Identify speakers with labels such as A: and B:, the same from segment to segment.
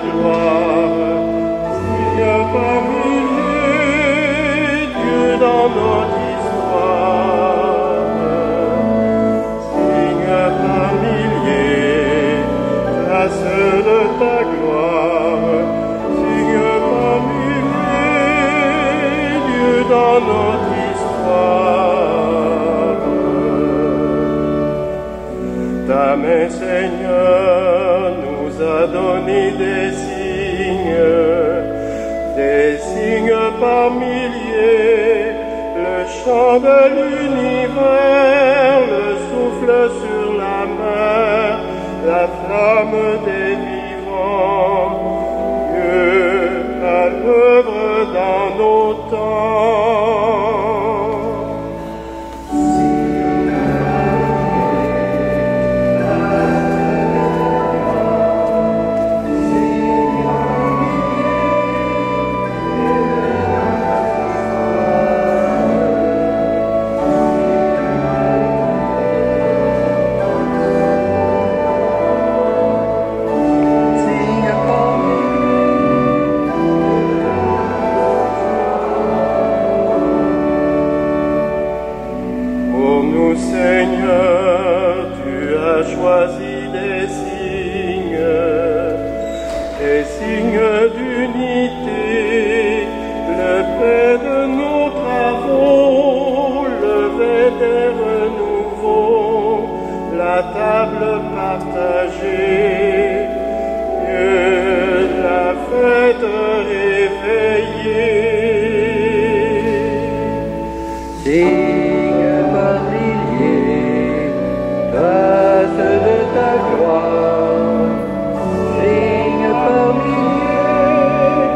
A: gloire. Signe par milliers, Dieu dans notre histoire. Signe par milliers, trace de ta gloire. Signe par milliers, Dieu dans notre histoire. Ta main, Seigneur, nous a donné des signes par milliers, le chant de l'univers, le souffle sur la mer, la flamme des vivants, Dieu à l'œuvre dans nos temps. Seigneur, tu as choisi des signes d'unité, le paix de nos travaux, le des renouveaux, la table partagée, Dieu, la fête réveillée.
B: Grâce de ta gloire, signe par milliers,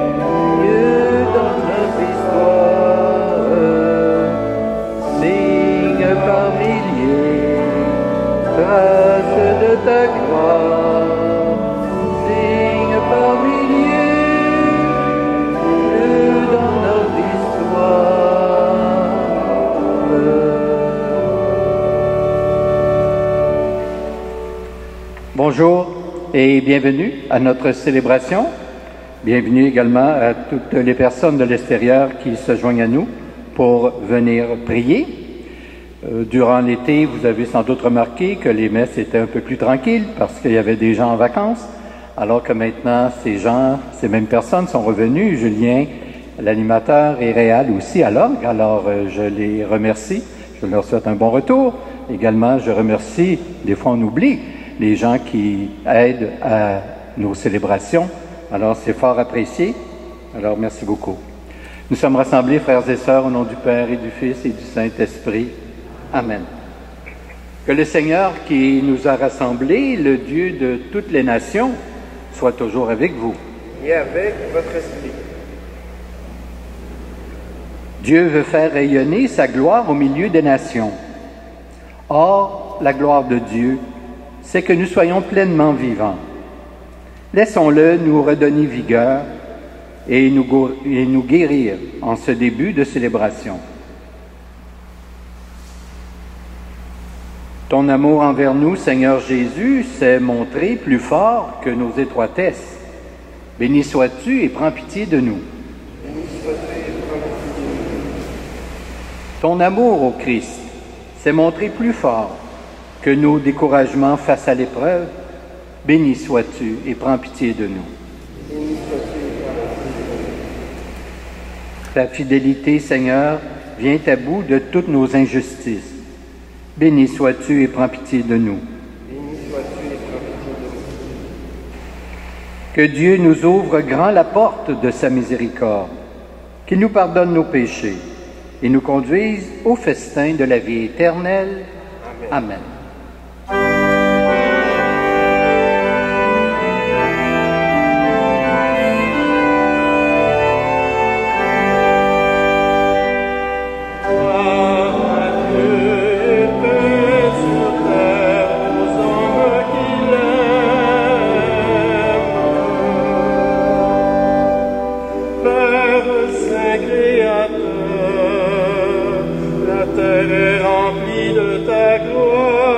B: Dieu dans notre histoire. Signe par milliers, grâce de ta gloire, signe par milliers, Dieu dans notre histoire.
C: Bonjour et bienvenue à notre célébration. Bienvenue également à toutes les personnes de l'extérieur qui se joignent à nous pour venir prier. Durant l'été, vous avez sans doute remarqué que les messes étaient un peu plus tranquilles parce qu'il y avait des gens en vacances, alors que maintenant, ces mêmes personnes sont revenus. Julien, l'animateur, et Réal aussi à l'orgue. Alors, je les remercie. Je leur souhaite un bon retour. Également, je remercie, des fois on oublie, les gens qui aident à nos célébrations. Alors, c'est fort apprécié. Alors, merci beaucoup. Nous sommes rassemblés, frères et sœurs, au nom du Père et du Fils et du Saint-Esprit. Amen. Que le Seigneur qui nous a rassemblés, le Dieu de toutes les nations, soit toujours avec vous.
A: Et avec votre esprit.
C: Dieu veut faire rayonner sa gloire au milieu des nations. Or, la gloire de Dieu, c'est que nous soyons pleinement vivants. Laissons-le nous redonner vigueur et nous guérir en ce début de célébration. Ton amour envers nous, Seigneur Jésus, s'est montré plus fort que nos étroitesses. Béni sois-tu et prends pitié de nous. Ton amour au Christ s'est montré plus fort que nos découragements face à l'épreuve. Béni sois-tu et prends pitié de nous. Ta fidélité, Seigneur, vient à bout de toutes nos injustices. Béni sois-tu et prends pitié de nous. Que Dieu nous ouvre grand la porte de sa miséricorde, qu'il nous pardonne nos péchés et nous conduise au festin de la vie éternelle. Amen.
A: La terre est remplie de ta gloire.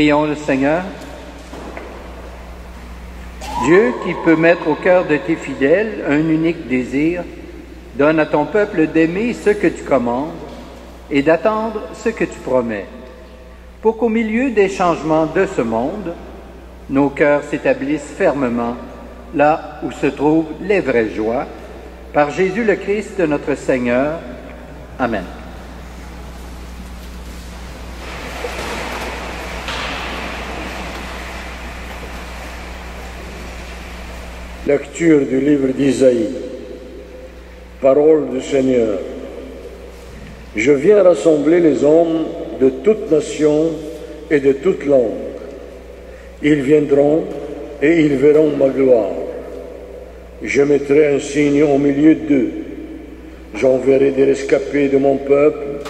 C: Prions le Seigneur. Dieu qui peut mettre au cœur de tes fidèles un unique désir, donne à ton peuple d'aimer ce que tu commandes et d'attendre ce que tu promets, pour qu'au milieu des changements de ce monde, nos cœurs s'établissent fermement là où se trouvent les vraies joies, par Jésus le Christ notre Seigneur. Amen.
D: Lecture du livre d'Isaïe. Parole du Seigneur. Je viens rassembler les hommes de toute nation et de toute langue. Ils viendront et ils verront ma gloire. Je mettrai un signe au milieu d'eux. J'enverrai des rescapés de mon peuple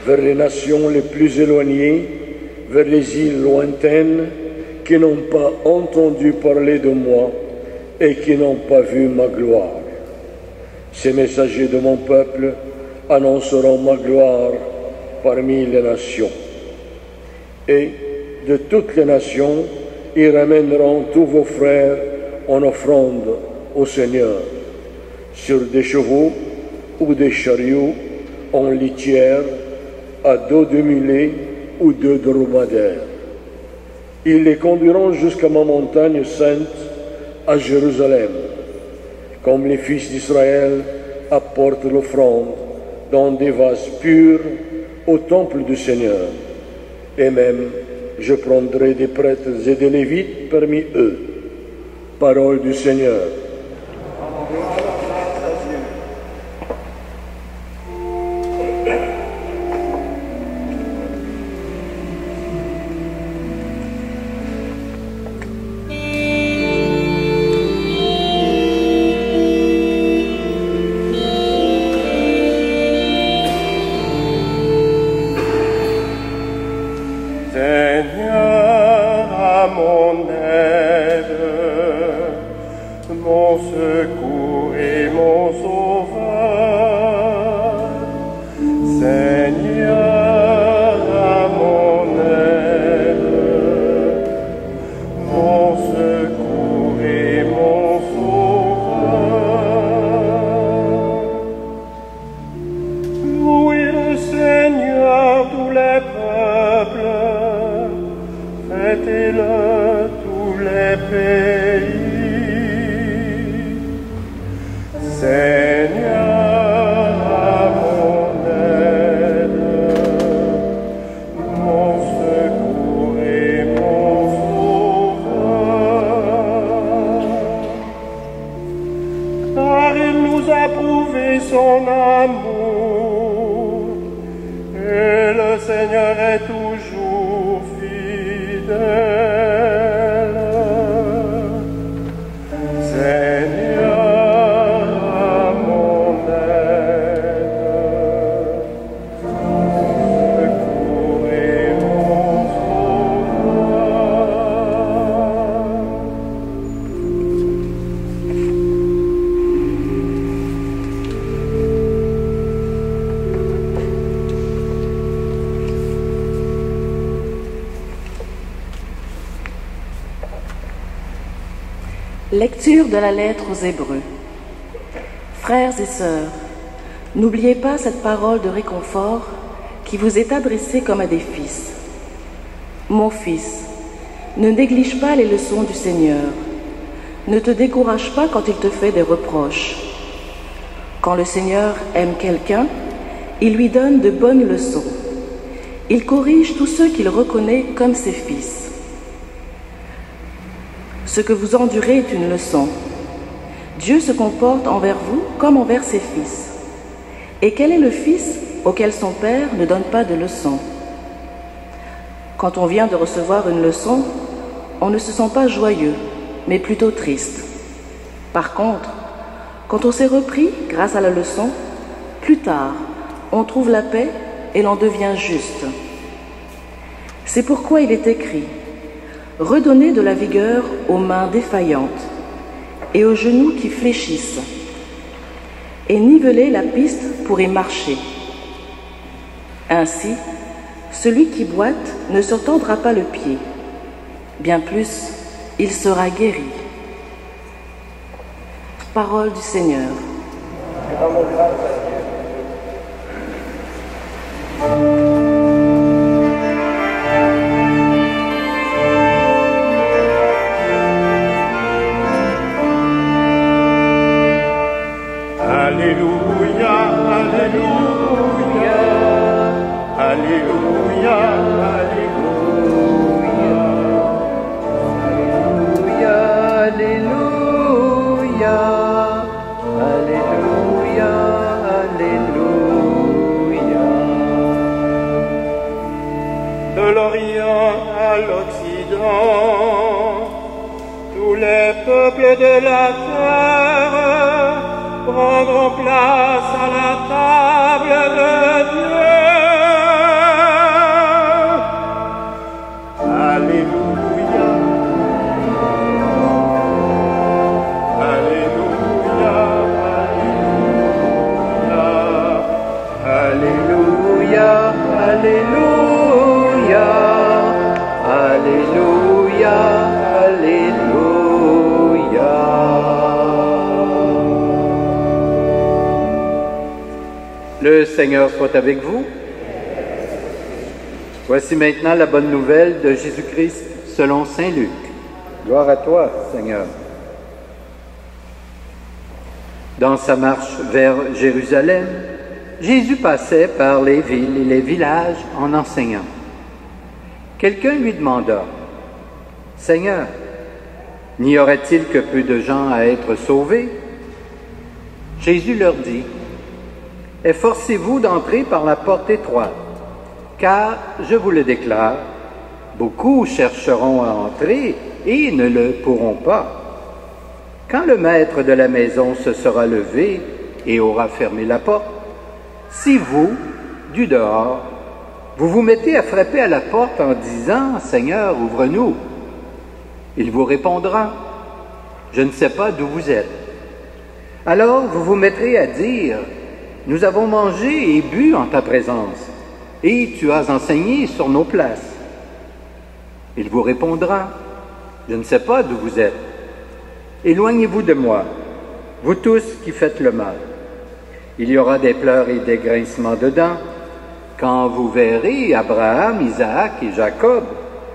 D: vers les nations les plus éloignées, vers les îles lointaines qui n'ont pas entendu parler de moi et qui n'ont pas vu ma gloire. Ces messagers de mon peuple annonceront ma gloire parmi les nations. Et de toutes les nations, ils ramèneront tous vos frères en offrande au Seigneur, sur des chevaux ou des chariots, en litière, à dos de mulet ou de dromadaire. Ils les conduiront jusqu'à ma montagne sainte, à Jérusalem, comme les fils d'Israël apportent l'offrande dans des vases purs au temple du Seigneur. Et même, je prendrai des prêtres et des lévites parmi eux. Parole du Seigneur.
E: Lecture de la lettre aux Hébreux. Frères et sœurs, n'oubliez pas cette parole de réconfort qui vous est adressée comme à des fils. Mon fils, ne néglige pas les leçons du Seigneur. Ne te décourage pas quand il te fait des reproches. Quand le Seigneur aime quelqu'un, il lui donne de bonnes leçons. Il corrige tous ceux qu'il reconnaît comme ses fils. Ce que vous endurez est une leçon. Dieu se comporte envers vous comme envers ses fils. Et quel est le fils auquel son père ne donne pas de leçon? Quand on vient de recevoir une leçon, on ne se sent pas joyeux, mais plutôt triste. Par contre, quand on s'est repris grâce à la leçon, plus tard, on trouve la paix et l'on devient juste. C'est pourquoi il est écrit: redonnez de la vigueur aux mains défaillantes et aux genoux qui fléchissent, et nivelez la piste pour y marcher. Ainsi, celui qui boite ne se tordra pas le pied, Bien plus, il sera guéri. Parole du Seigneur.
A: Rendons grâce à Dieu. Alléluia, Alléluia, Alléluia,
B: Alléluia, Alléluia, Alléluia.
A: De l'Orient à l'Occident, tous les peuples de la terre prendront place à la table de Dieu. Alléluia, Alléluia, Alléluia,
B: Alléluia, Alléluia, Alléluia, Alléluia.
C: Le Seigneur soit avec vous. Voici maintenant la bonne nouvelle de Jésus-Christ selon saint Luc. Gloire à toi, Seigneur. Dans sa marche vers Jérusalem, Jésus passait par les villes et les villages en enseignant. Quelqu'un lui demanda, « Seigneur, n'y aurait-il que peu de gens à être sauvés? » Jésus leur dit, « Efforcez-vous d'entrer par la porte étroite, car, je vous le déclare, beaucoup chercheront à entrer et ne le pourront pas. Quand le maître de la maison se sera levé et aura fermé la porte, si vous, du dehors, vous vous mettez à frapper à la porte en disant « Seigneur, ouvre-nous », il vous répondra « Je ne sais pas d'où vous êtes ». Alors vous vous mettrez à dire « Nous avons mangé et bu en ta présence, et tu as enseigné sur nos places. » Il vous répondra « Je ne sais pas d'où vous êtes. Éloignez-vous de moi, vous tous qui faites le mal. » Il y aura des pleurs et des grincements de dents quand vous verrez Abraham, Isaac et Jacob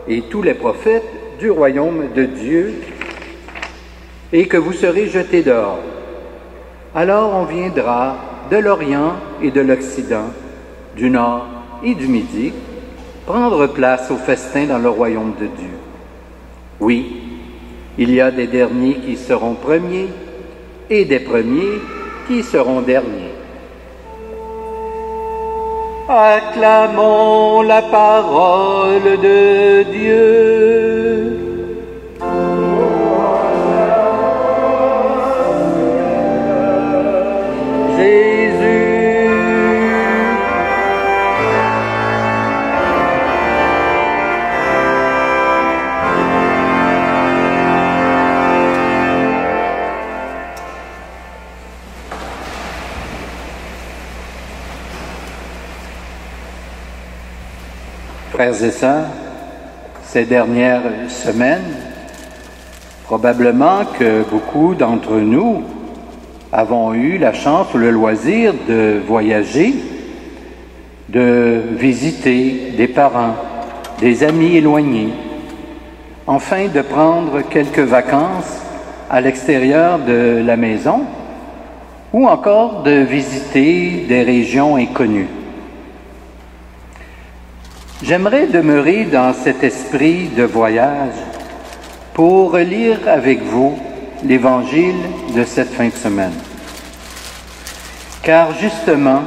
C: et tous les prophètes du royaume de Dieu et que vous serez jetés dehors. Alors on viendra de l'Orient et de l'Occident, du Nord et du Midi, prendre place au festin dans le royaume de Dieu. Oui, il y a des derniers qui seront premiers et des premiers qui seront derniers. Acclamons la parole de Dieu. Jésus. Frères et sœurs, ces dernières semaines, probablement que beaucoup d'entre nous avons eu la chance ou le loisir de voyager, de visiter des parents, des amis éloignés, enfin de prendre quelques vacances à l'extérieur de la maison ou encore de visiter des régions inconnues. J'aimerais demeurer dans cet esprit de voyage pour lire avec vous l'Évangile de cette fin de semaine. Car justement,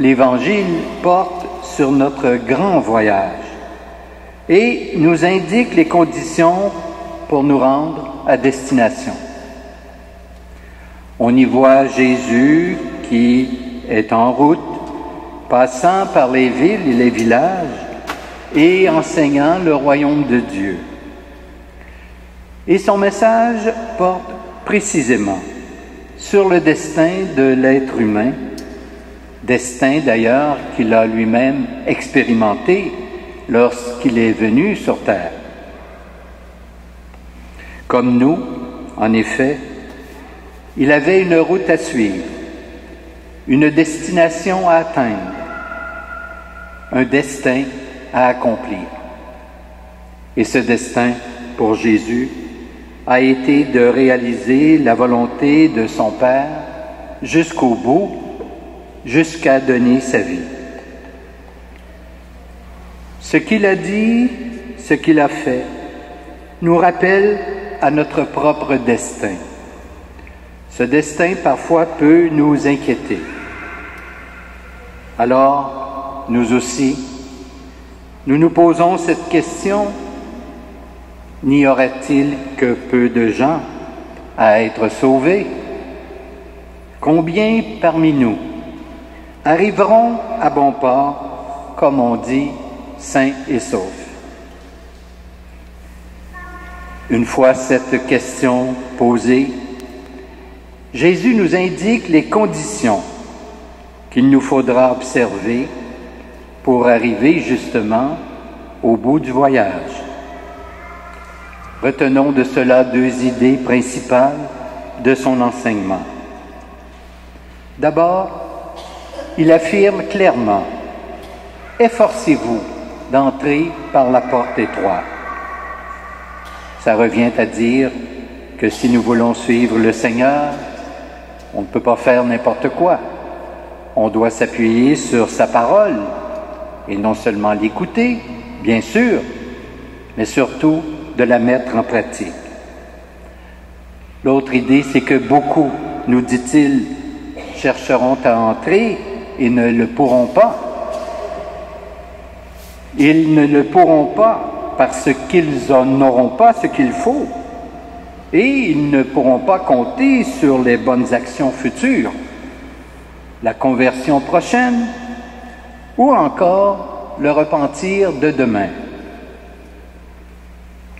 C: l'Évangile porte sur notre grand voyage et nous indique les conditions pour nous rendre à destination. On y voit Jésus qui est en route, passant par les villes et les villages et enseignant le royaume de Dieu. Et son message porte précisément sur le destin de l'être humain, destin d'ailleurs qu'il a lui-même expérimenté lorsqu'il est venu sur terre. Comme nous, en effet, il avait une route à suivre, une destination à atteindre, un destin à accomplir. Et ce destin, pour Jésus, a été de réaliser la volonté de son Père jusqu'au bout, jusqu'à donner sa vie. Ce qu'il a dit, ce qu'il a fait, nous rappelle à notre propre destin. Ce destin, parfois, peut nous inquiéter. Alors, nous aussi, nous nous posons cette question: n'y aurait-il que peu de gens à être sauvés? Combien parmi nous arriveront à bon port, comme on dit, sains et saufs? Une fois cette question posée, Jésus nous indique les conditions qu'il nous faudra observer pour arriver justement au bout du voyage. Retenons de cela deux idées principales de son enseignement. D'abord, il affirme clairement: efforcez-vous d'entrer par la porte étroite. Ça revient à dire que si nous voulons suivre le Seigneur, on ne peut pas faire n'importe quoi. On doit s'appuyer sur sa parole et non seulement l'écouter, bien sûr, mais surtout de la mettre en pratique. L'autre idée, c'est que beaucoup, nous dit-il, chercheront à entrer et ne le pourront pas. Ils ne le pourront pas parce qu'ils n'auront pas ce qu'il faut. Et ils ne pourront pas compter sur les bonnes actions futures, la conversion prochaine ou encore le repentir de demain.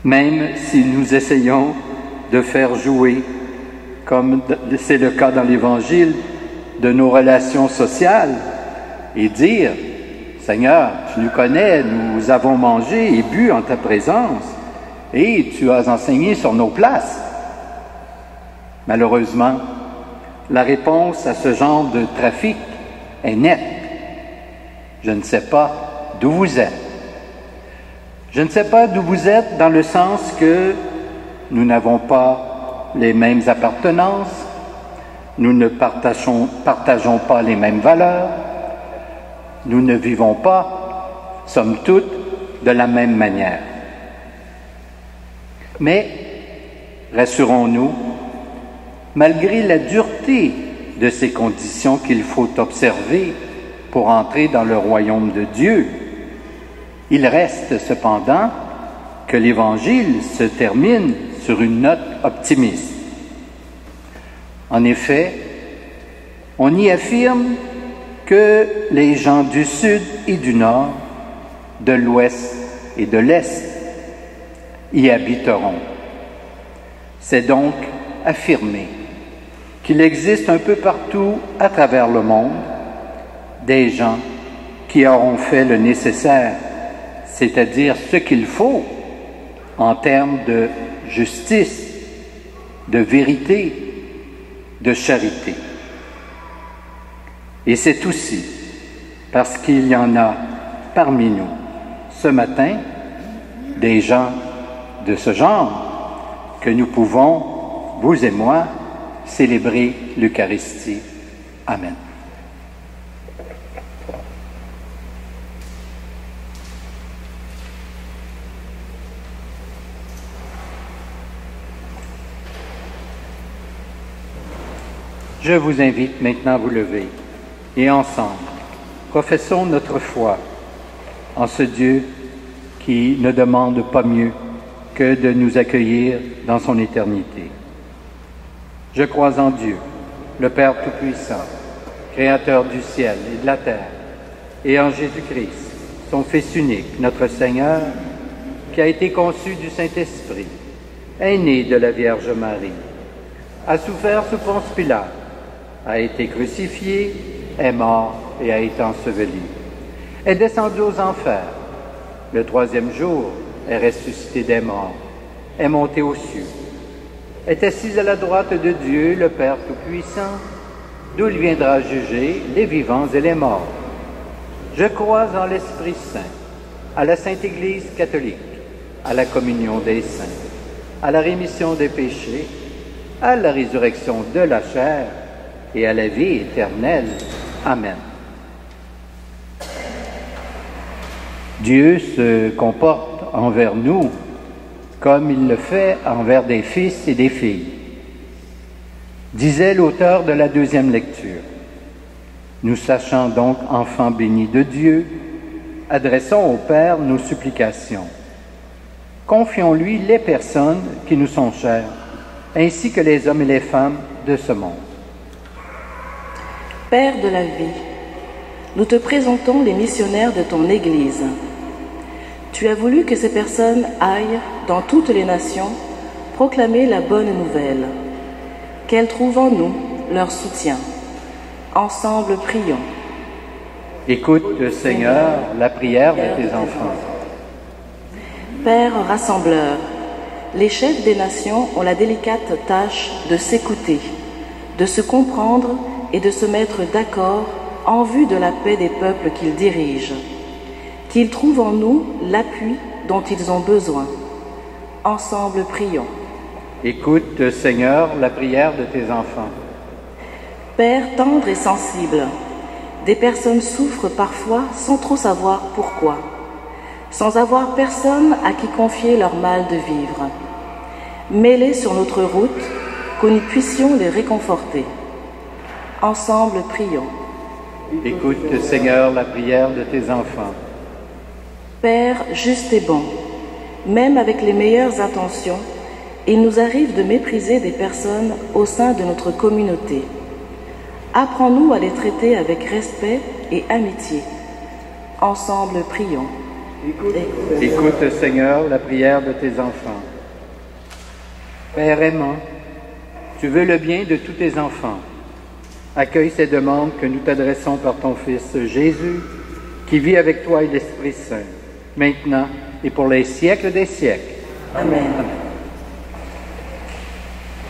C: Même si nous essayons de faire jouer, comme c'est le cas dans l'Évangile, de nos relations sociales et dire: Seigneur, tu nous connais, nous avons mangé et bu en ta présence et tu as enseigné sur nos places. Malheureusement, la réponse à ce genre de trafic est nette. Je ne sais pas d'où vous êtes. Je ne sais pas d'où vous êtes dans le sens que nous n'avons pas les mêmes appartenances, nous ne partageons pas les mêmes valeurs, nous ne vivons pas, somme toute, de la même manière. Mais, rassurons-nous, malgré la dureté de ces conditions qu'il faut observer pour entrer dans le royaume de Dieu, il reste cependant que l'Évangile se termine sur une note optimiste. En effet, on y affirme que les gens du Sud et du Nord, de l'Ouest et de l'Est y habiteront. C'est donc affirmer qu'il existe un peu partout à travers le monde des gens qui auront fait le nécessaire, c'est-à-dire ce qu'il faut en termes de justice, de vérité, de charité. Et c'est aussi parce qu'il y en a parmi nous ce matin des gens de ce genre que nous pouvons, vous et moi, célébrer l'Eucharistie. Amen. Je vous invite maintenant à vous lever et ensemble, professons notre foi en ce Dieu qui ne demande pas mieux que de nous accueillir dans son éternité. Je crois en Dieu, le Père Tout-Puissant, Créateur du ciel et de la terre, et en Jésus-Christ, son Fils unique, notre Seigneur, qui a été conçu du Saint-Esprit, est né de la Vierge Marie, a souffert sous Ponce Pilate, a été crucifié, est mort et a été enseveli, est descendu aux enfers, le troisième jour est ressuscité des morts, est monté aux cieux, est assis à la droite de Dieu, le Père Tout-Puissant, d'où il viendra juger les vivants et les morts. Je crois en l'Esprit Saint, à la Sainte Église catholique, à la communion des saints, à la rémission des péchés, à la résurrection de la chair et à la vie éternelle. Amen. Dieu se comporte envers nous comme il le fait envers des fils et des filles. Disait l'auteur de la deuxième lecture. Nous sachant donc enfants bénis de Dieu, adressons au Père nos supplications. Confions-lui les personnes qui nous sont chères, ainsi que les hommes et les femmes de ce monde.
E: Père de la vie, nous te présentons les missionnaires de ton Église. Tu as voulu que ces personnes aillent dans toutes les nations proclamer la bonne nouvelle. Qu'elles trouvent en nous leur soutien. Ensemble, prions.
C: Écoute, Seigneur, la prière de tes enfants.
E: Père rassembleur, les chefs des nations ont la délicate tâche de s'écouter, de se comprendre et de se mettre d'accord en vue de la paix des peuples qu'ils dirigent. Qu'ils trouvent en nous l'appui dont ils ont besoin. Ensemble, prions.
C: Écoute, Seigneur, la prière de tes enfants.
E: Père tendre et sensible, des personnes souffrent parfois sans trop savoir pourquoi, sans avoir personne à qui confier leur mal de vivre. Mets-les sur notre route, que nous puissions les réconforter. Ensemble, prions.
C: Écoute, Seigneur, la prière de tes enfants.
E: Père juste et bon, même avec les meilleures intentions, il nous arrive de mépriser des personnes au sein de notre communauté. Apprends-nous à les traiter avec respect et amitié. Ensemble, prions.
C: Écoute, Seigneur, la prière de tes enfants. Père aimant, tu veux le bien de tous tes enfants. Accueille ces demandes que nous t'adressons par ton Fils Jésus, qui vit avec toi et l'Esprit Saint, maintenant et pour les siècles des siècles.
E: Amen.
C: Amen.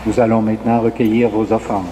C: Nous allons maintenant recueillir vos offrandes.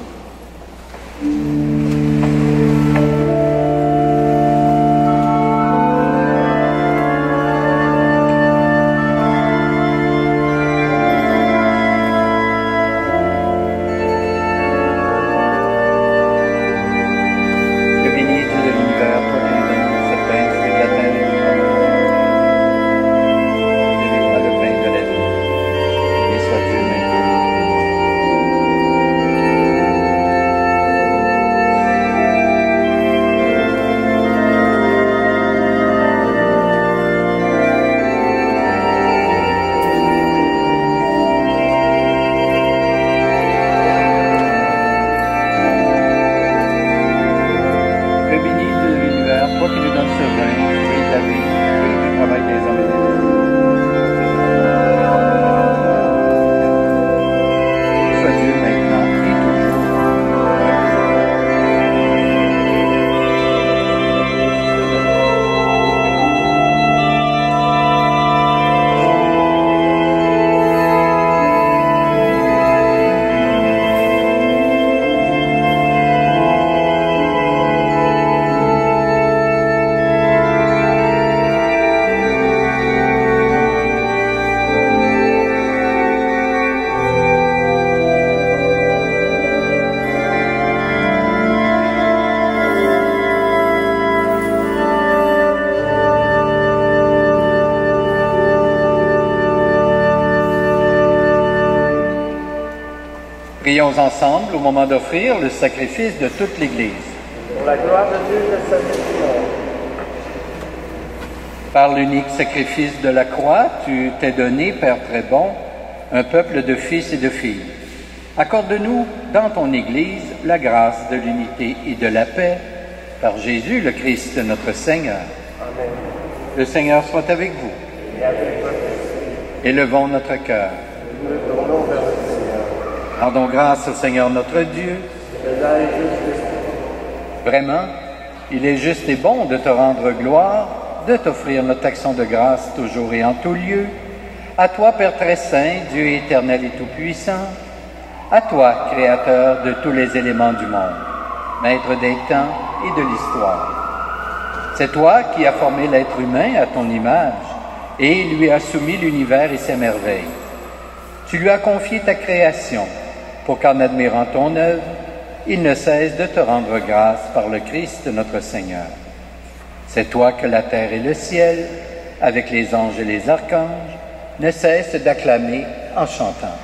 C: Prions ensemble au moment d'offrir le sacrifice de toute l'Église.
A: Pour la gloire de Dieu et de sa mission.
C: Par l'unique sacrifice de la croix, tu t'es donné, Père très bon, un peuple de fils et de filles. Accorde-nous dans ton Église la grâce de l'unité et de la paix, par Jésus le Christ notre Seigneur.
A: Amen.
C: Le Seigneur soit avec vous.
A: Et avec votre esprit,
C: Élevons notre cœur.
A: nous le tournons vers le Seigneur.
C: Rendons grâce au Seigneur notre Dieu.
A: Cela est juste et bon.
C: Vraiment, il est juste et bon de te rendre gloire, de t'offrir notre action de grâce toujours et en tout lieu. À toi, Père très saint, Dieu éternel et tout-puissant, À toi, Créateur de tous les éléments du monde, Maître des temps et de l'histoire. C'est toi qui as formé l'être humain à ton image et lui as soumis l'univers et ses merveilles. Tu lui as confié ta création pour qu'en admirant ton œuvre, il ne cesse de te rendre grâce par le Christ notre Seigneur. C'est toi que la terre et le ciel, avec les anges et les archanges, ne cessent d'acclamer en chantant.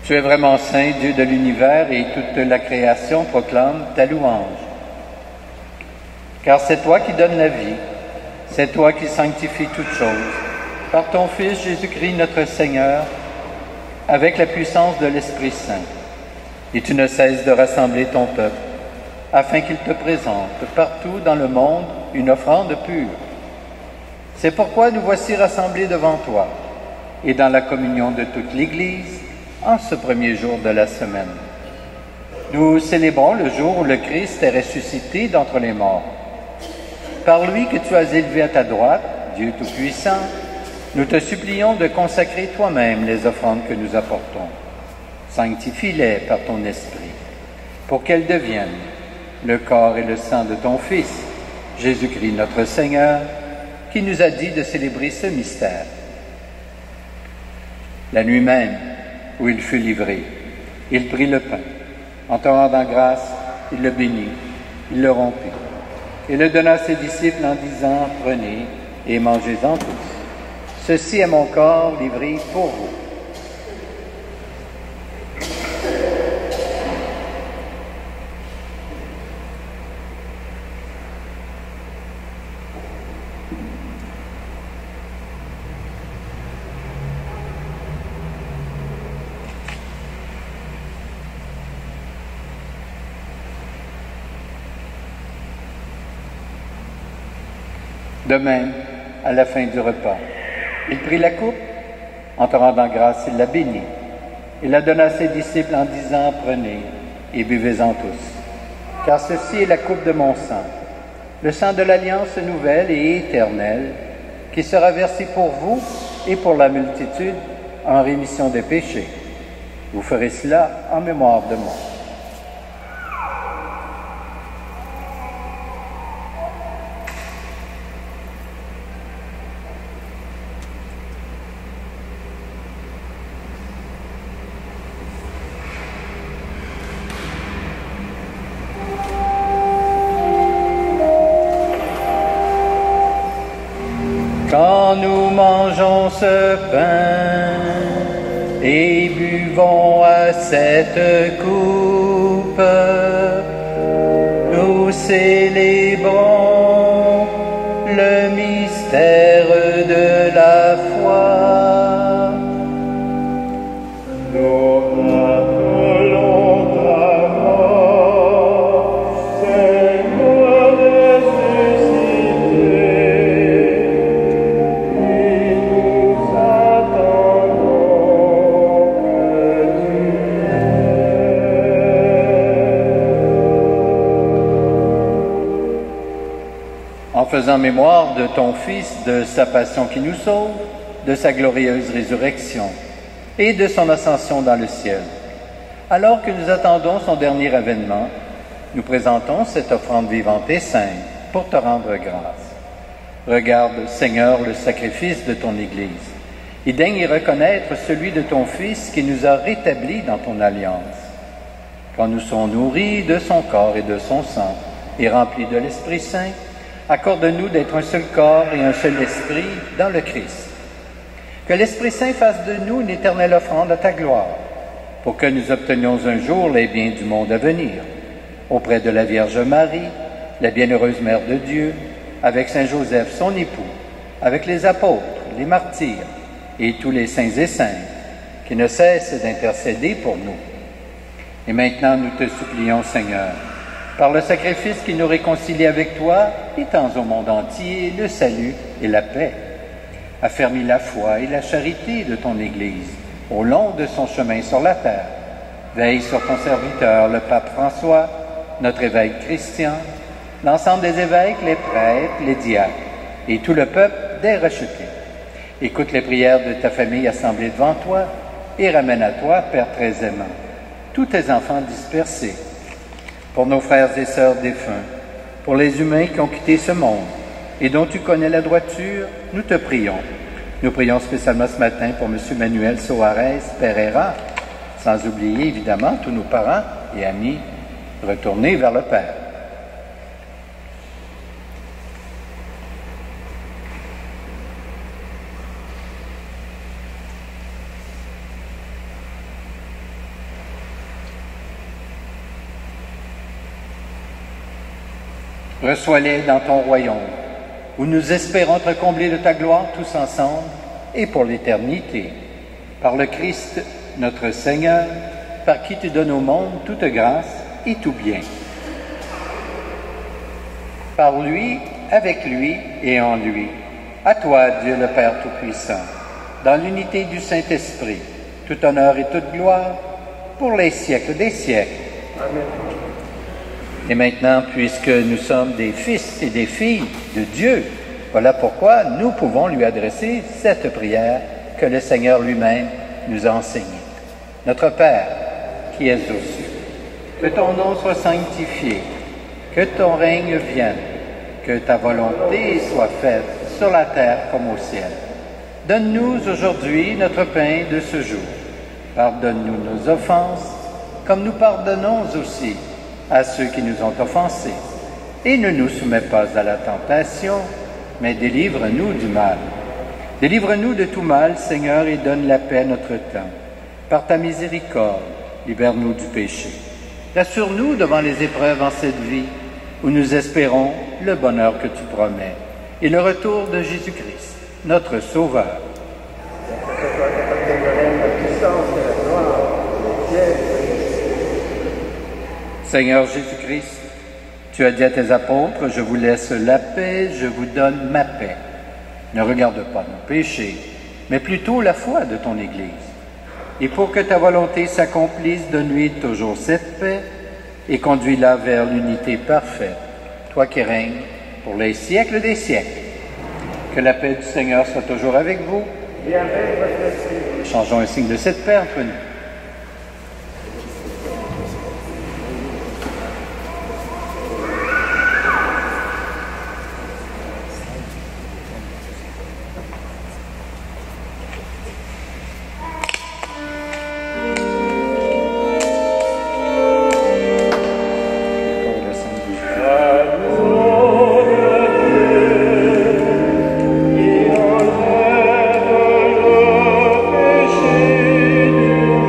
C: Tu es vraiment saint, Dieu de l'univers, et toute la création proclame ta louange. Car c'est toi qui donnes la vie, c'est toi qui sanctifies toutes choses, par ton Fils Jésus-Christ notre Seigneur, avec la puissance de l'Esprit Saint. Et tu ne cesses de rassembler ton peuple, afin qu'il te présente partout dans le monde une offrande pure. C'est pourquoi nous voici rassemblés devant toi, et dans la communion de toute l'Église, en ce premier jour de la semaine. Nous célébrons le jour où le Christ est ressuscité d'entre les morts. Par lui que tu as élevé à ta droite, Dieu Tout-Puissant, nous te supplions de consacrer toi-même les offrandes que nous apportons. Sanctifie-les par ton Esprit, pour qu'elles deviennent le corps et le sang de ton Fils, Jésus-Christ notre Seigneur, qui nous a dit de célébrer ce mystère. La nuit même, où il fut livré, il prit le pain. En te rendant grâce, il le bénit, il le rompit, et le donna à ses disciples en disant, « Prenez et mangez-en tous. Ceci est mon corps livré pour vous. » De même, à la fin du repas, il prit la coupe, en te rendant grâce, il la bénit, et la donna à ses disciples en disant, « Prenez et buvez-en tous, car ceci est la coupe de mon sang, le sang de l'alliance nouvelle et éternelle, qui sera versé pour vous et pour la multitude en rémission des péchés. Vous ferez cela en mémoire de moi. » Quand nous mangeons ce pain et buvons à cette coupe, nous célébrons le mystère de la foi. Nous rappelons ta faisant mémoire de ton Fils, de sa passion qui nous sauve, de sa glorieuse résurrection et de son ascension dans le ciel. Alors que nous attendons son dernier avènement, nous présentons cette offrande vivante et sainte pour te rendre grâce. Regarde, Seigneur, le sacrifice de ton Église et daigne y reconnaître celui de ton Fils qui nous a rétablis dans ton alliance. Quand nous sommes nourris de son corps et de son sang et remplis de l'Esprit Saint, accorde-nous d'être un seul corps et un seul esprit dans le Christ. Que l'Esprit Saint fasse de nous une éternelle offrande à ta gloire, pour que nous obtenions un jour les biens du monde à venir, auprès de la Vierge Marie, la bienheureuse Mère de Dieu, avec Saint Joseph, son époux, avec les apôtres, les martyrs et tous les saints et saintes, qui ne cessent d'intercéder pour nous. Et maintenant, nous te supplions, Seigneur, par le sacrifice qui nous réconcilie avec toi, étends au monde entier le salut et la paix. Affermis la foi et la charité de ton Église au long de son chemin sur la terre. Veille sur ton serviteur, le pape François, notre évêque Christian, l'ensemble des évêques, les prêtres, les diacres et tout le peuple des rejetés. Écoute les prières de ta famille assemblée devant toi et ramène à toi, Père très aimant, tous tes enfants dispersés. Pour nos frères et sœurs défunts, pour les humains qui ont quitté ce monde et dont tu connais la droiture, nous te prions. Nous prions spécialement ce matin pour M. Manuel Soares Pereira, sans oublier évidemment tous nos parents et amis retournés vers le Père. Reçois-les dans ton royaume, où nous espérons te combler de ta gloire tous ensemble et pour l'éternité. Par le Christ, notre Seigneur, par qui tu donnes au monde toute grâce et tout bien. Par lui, avec lui et en lui. À toi, Dieu le Père Tout-Puissant, dans l'unité du Saint-Esprit, tout honneur et toute gloire, pour les siècles des siècles.
A: Amen.
C: Et maintenant, puisque nous sommes des fils et des filles de Dieu, voilà pourquoi nous pouvons lui adresser cette prière que le Seigneur lui-même nous a enseignée. Notre Père, qui es aux cieux, que ton nom soit sanctifié, que ton règne vienne, que ta volonté soit faite sur la terre comme au ciel. Donne-nous aujourd'hui notre pain de ce jour. Pardonne-nous nos offenses, comme nous pardonnons aussi à ceux qui nous ont offensés. Et ne nous soumets pas à la tentation, mais délivre-nous du mal. Délivre-nous de tout mal, Seigneur, et donne la paix à notre temps. Par ta miséricorde, libère-nous du péché. Rassure-nous devant les épreuves en cette vie, où nous espérons le bonheur que tu promets, et le retour de Jésus-Christ, notre Sauveur.
A: Que ce soit capable de donner la puissance et la gloire, les siècles.
C: Seigneur Jésus-Christ, tu as dit à tes apôtres, je vous laisse la paix, je vous donne ma paix. Ne regarde pas nos péchés, mais plutôt la foi de ton Église. Et pour que ta volonté s'accomplisse, donne-lui toujours cette paix et conduis-la vers l'unité parfaite, toi qui règnes pour les siècles des siècles. Que la paix du Seigneur soit toujours avec vous.
A: Et avec votre esprit.
C: Changeons un signe de cette paix entre nous.
B: Et enlève le péché du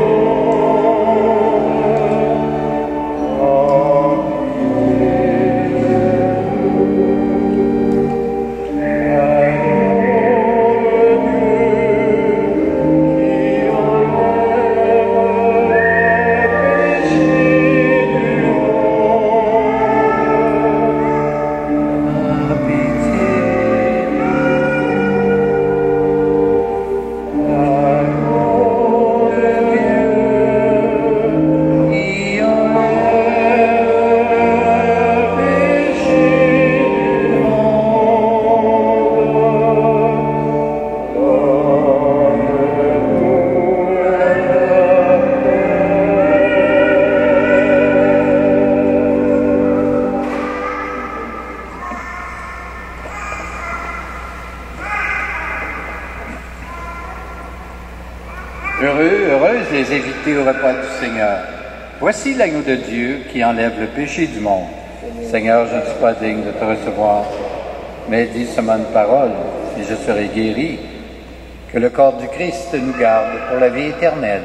C: les invités au repas du Seigneur. Voici l'agneau de Dieu qui enlève le péché du monde. Seigneur, je ne suis pas digne de te recevoir, mais dis seulement une parole, et je serai guéri. Que le corps du Christ nous garde pour la vie éternelle.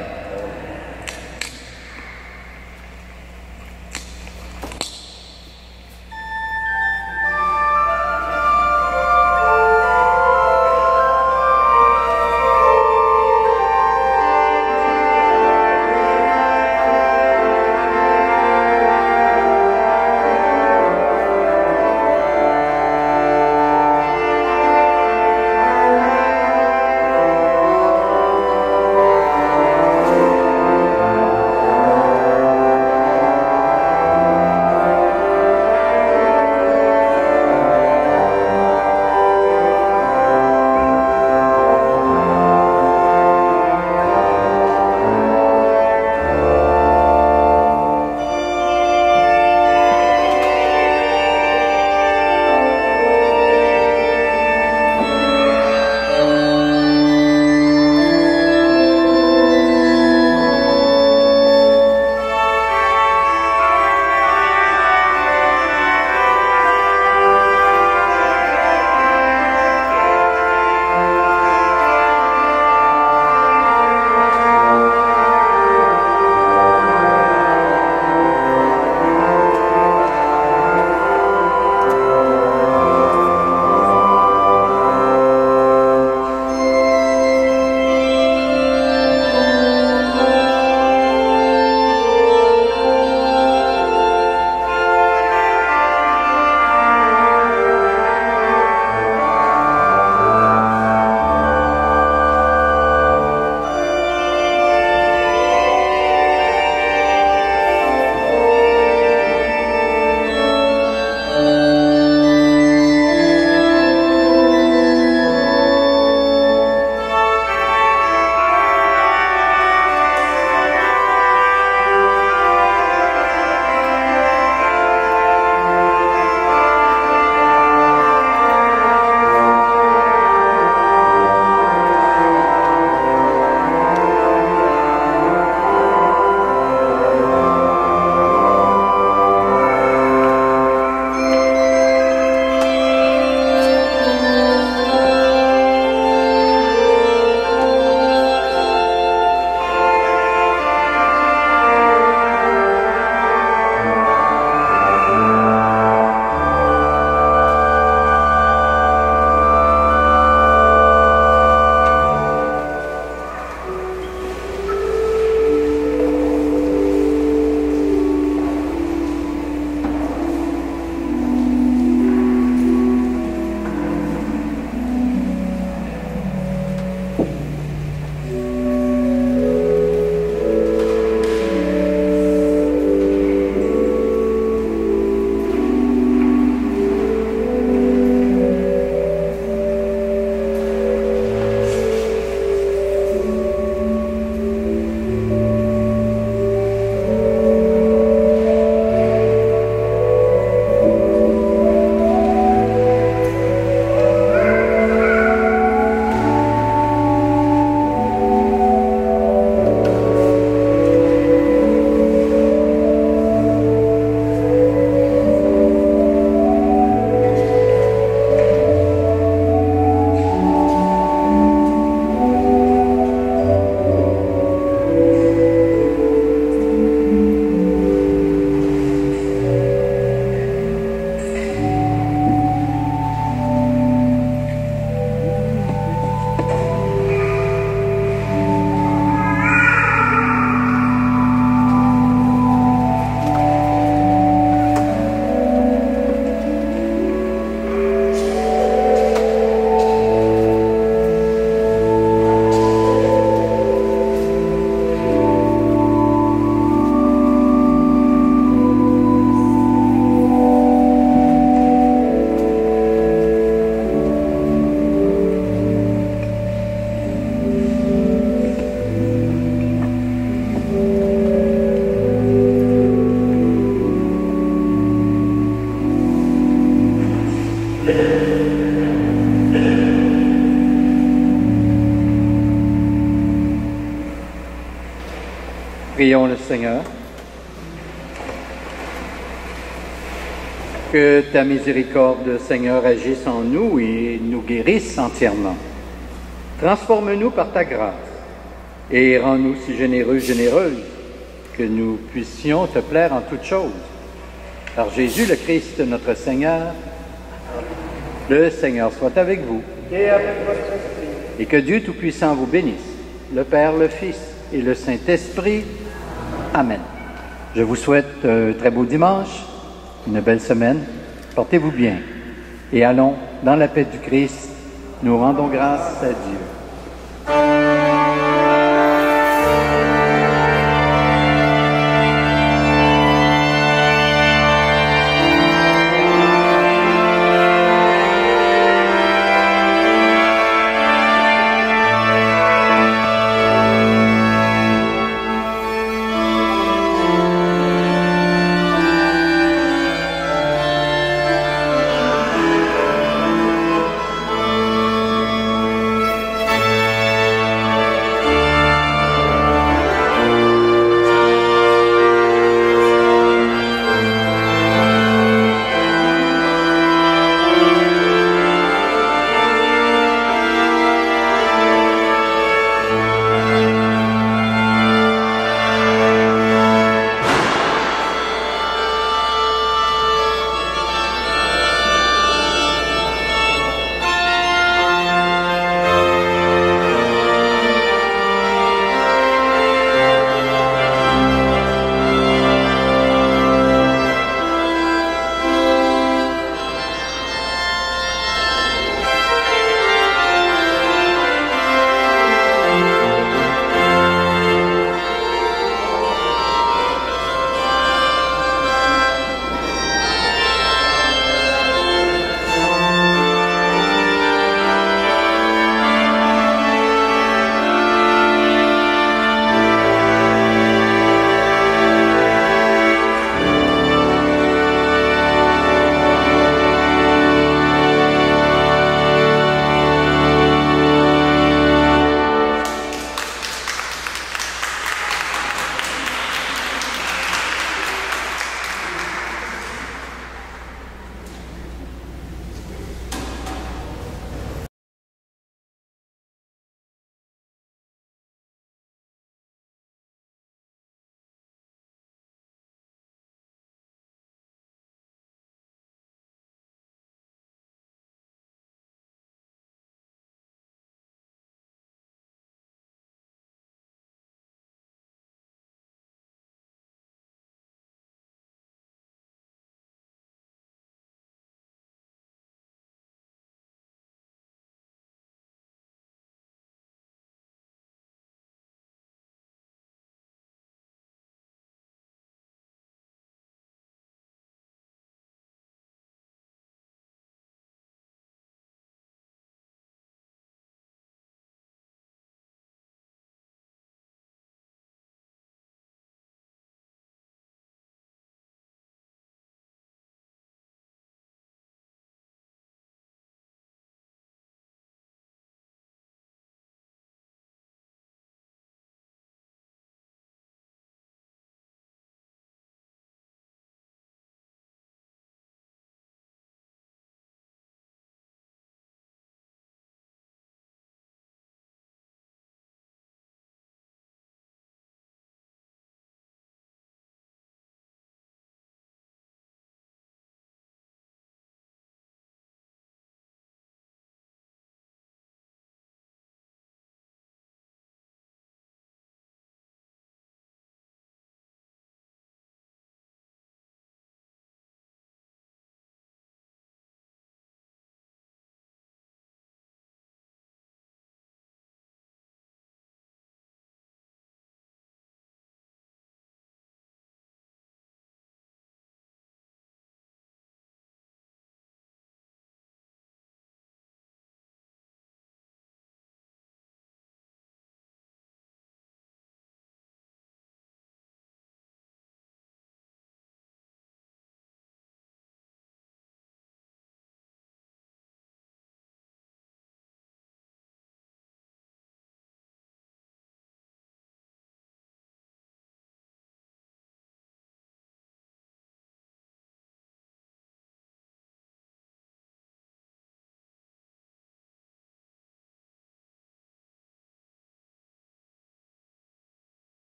C: Prions le Seigneur. Que ta miséricorde, Seigneur, agisse en nous et nous guérisse entièrement. Transforme-nous par ta grâce et rends-nous si généreux, généreuses, que nous puissions te plaire en toutes choses. Par Jésus le Christ, notre Seigneur, le Seigneur soit avec vous.
A: Et avec votre esprit.
C: Et que Dieu Tout-Puissant vous bénisse, le Père, le Fils et le Saint-Esprit. Amen. Je vous souhaite un très beau dimanche, une belle semaine. Portez-vous bien. Et allons, dans la paix du Christ, nous rendons grâce à Dieu.